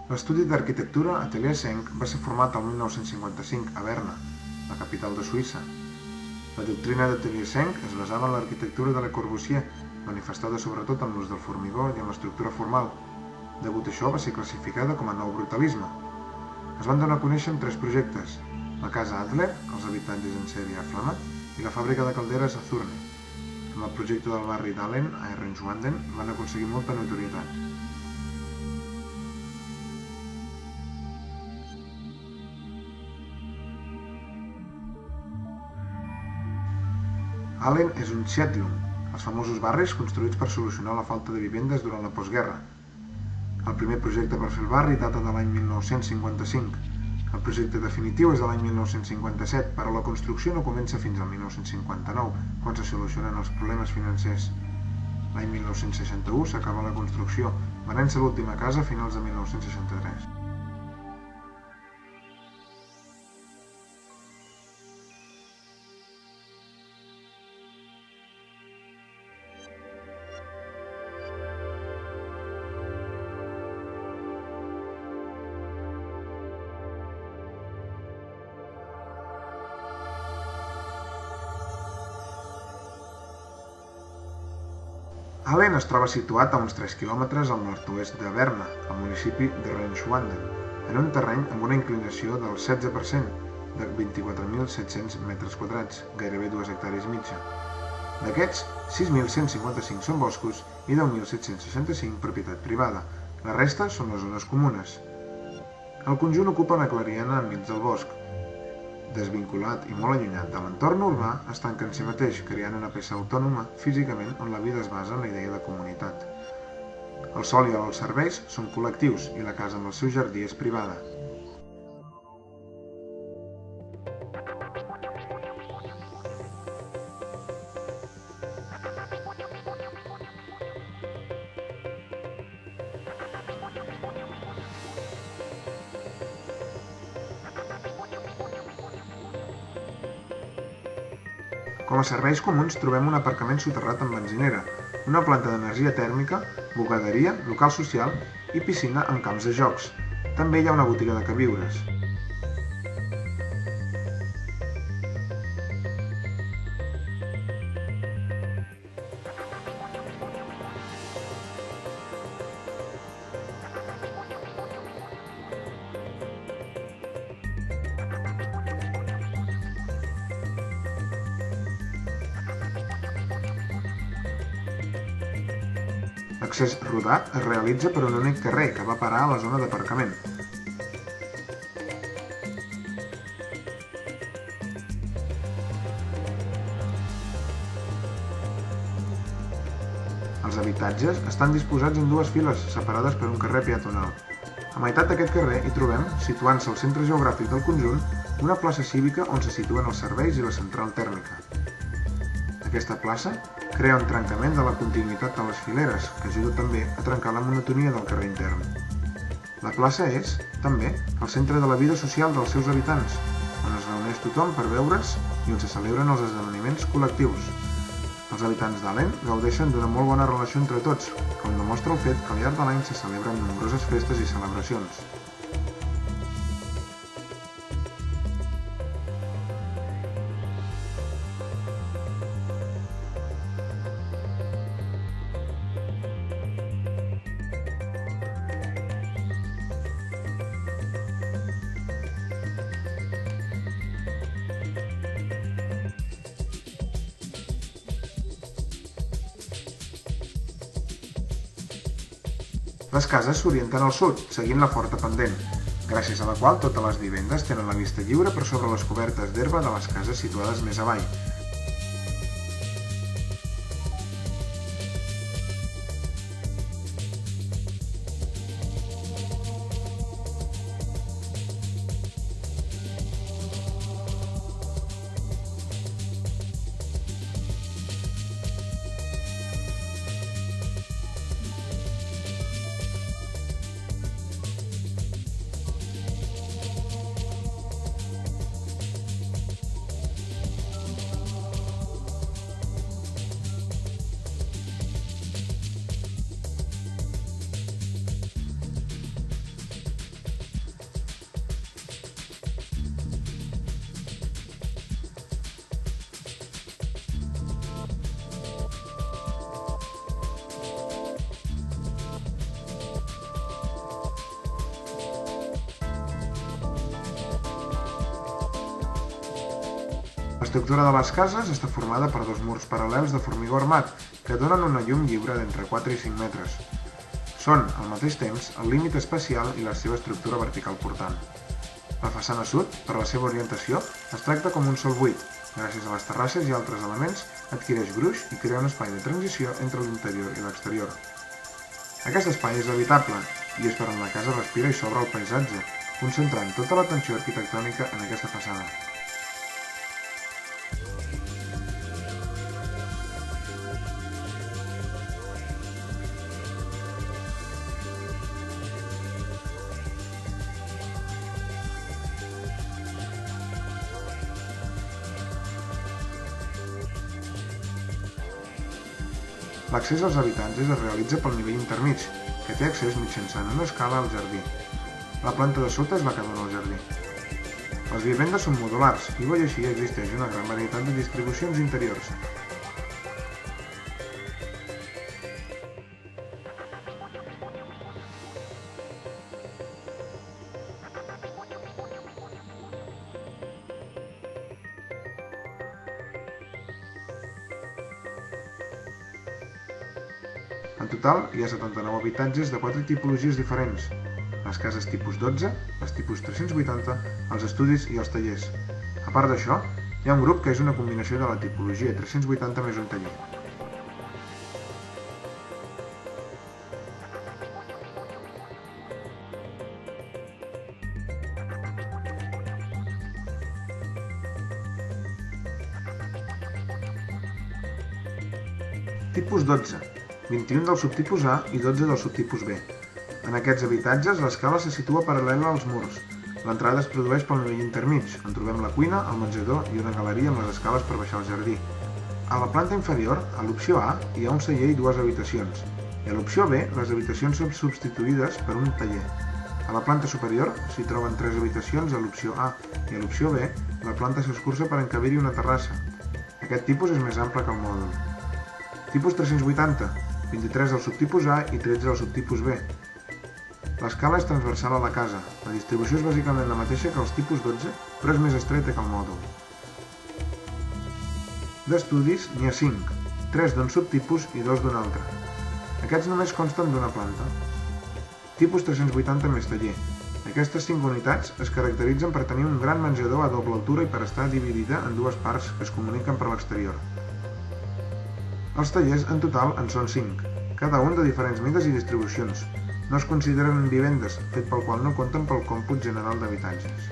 L'estudi d'arquitectura Atelier 5 va ser format el 1955 a Berna, la capital de Suïssa. La doctrina d'Atelier 5 es basava en l'arquitectura de Le Corbusier, manifestada sobretot en l'ús del formigó i en l'estructura formal. Degut a això va ser classificada com a nou brutalisme. Es van donar a conèixer amb 3 projectes: la casa Adler, els habitatges en sèrie a Flama, i la fàbrica de calderes a Thurne. Amb el projecte del barri d'Allen a Ehrenschwanden van aconseguir molta notorietat. Allen és un Siedlung, els famosos barris construïts per solucionar la falta de vivendes durant la postguerra. El primer projecte per fer el barri data de l'any 1955. El projecte definitiu és de l'any 1957, però la construcció no comença fins al 1959, quan se solucionen els problemes financers. L'any 1961 s'acaba la construcció, venent-se l'última casa a finals de 1963. Allen es troba situat a uns 3 quilòmetres al nord-oest de Berna, al municipi de Ehrenschwanden, en un terreny amb una inclinació del 16%, de 24.700 metres quadrats, gairebé 2 hectàrees i mitja. D'aquests, 6.155 són boscos i 10.765 propietat privada. La resta són les zones comunes. El conjunt ocupa una clariana enmig del bosc. Desvinculat i molt allunyat de l'entorn urbà, es tanca en si mateix, creant una peça autònoma físicament on la vida es basa en la idea de comunitat. El sòl i els serveis són col·lectius i la casa amb el seu jardí és privada. Com a serveis comuns trobem un aparcament soterrat amb benzinera, una planta d'energia tèrmica, bugaderia, local social i piscina amb camps de jocs. També hi ha una botiga de queviures. L'accés rodat es realitza per un únic carrer que va parar a la zona d'aparcament. Els habitatges estan disposats en 2 files separades per un carrer peatonal. A meitat d'aquest carrer hi trobem, situant-se al centre geogràfic del conjunt, una plaça cívica on se situen els serveis i la central tèrmica. Aquesta plaça crea un trencament de la continuïtat de les fileres, que ajuda també a trencar la monotonia del carrer intern. La plaça és, també, el centre de la vida social dels seus habitants, on es reuneix tothom per veure's i on se celebren els esdeveniments col·lectius. Els habitants d'Allen gaudeixen d'una molt bona relació entre tots, com demostra el fet que al llarg de l'any se celebren nombroses festes i celebracions. Les cases s'orienten al sud, seguint la forta pendent, gràcies a la qual totes les vivendes tenen la vista lliure per sobre les cobertes d'herba de les cases situades més avall. L'estructura de les cases està formada per dos murs paral·lels de formigó armat que donen una llum lliure d'entre 4 i 5 metres. Són, al mateix temps, el límit espacial i la seva estructura vertical portant. La façana sud, per la seva orientació, es tracta com un sol buit. Gràcies a les terrasses i altres elements, adquireix gruix i crea un espai de transició entre l'interior i l'exterior. Aquest espai és habitable i és per on la casa respira i s'obre al paisatge, concentrant tota l'atenció arquitectònica en aquesta façana. L'accés als habitatges es realitza pel nivell intermig, que té accés mitjançant una escala al jardí. La planta de sota és la que dona al jardí. Les vivendes són modulars i tot i així existeix una gran varietat de distribucions interiors. En total, hi ha 79 habitatges de 4 tipologies diferents: les cases tipus 12, les tipus 380, els estudis i els tallers. A part d'això, hi ha un grup que és una combinació de la tipologia 380 més un taller. Tipus 12. 21 del subtipus A i 12 del subtipus B. En aquests habitatges, l'escala se situa paral·lela als murs. L'entrada es produeix pel nivell intermig, on trobem la cuina, el menjador i una galeria amb les escales per baixar al jardí. A la planta inferior, a l'opció A, hi ha un celler i dues habitacions, i a l'opció B, les habitacions són substituïdes per un taller. A la planta superior s'hi troben 3 habitacions a l'opció A, i a l'opció B, la planta s'escurça per encabir-hi una terrassa. Aquest tipus és més ample que el mòdul. Tipus 380. 23 del subtipus A i 13 del subtipus B. L'escala és transversal a la casa. La distribució és bàsicament la mateixa que els tipus 12, però és més estreta que el mòdul. D'estudis n'hi ha 5, 3 d'un subtipus i 2 d'un altre. Aquests només consten d'una planta. Tipus 380 més taller. Aquestes 5 unitats es caracteritzen per tenir un gran menjador a doble altura i per estar dividida en dues parts que es comuniquen per l'exterior. Els tallers en total en són 5, cada un de diferents mides i distribucions. No es consideren vivendes, fet pel qual no compten pel còmput general d'habitatges.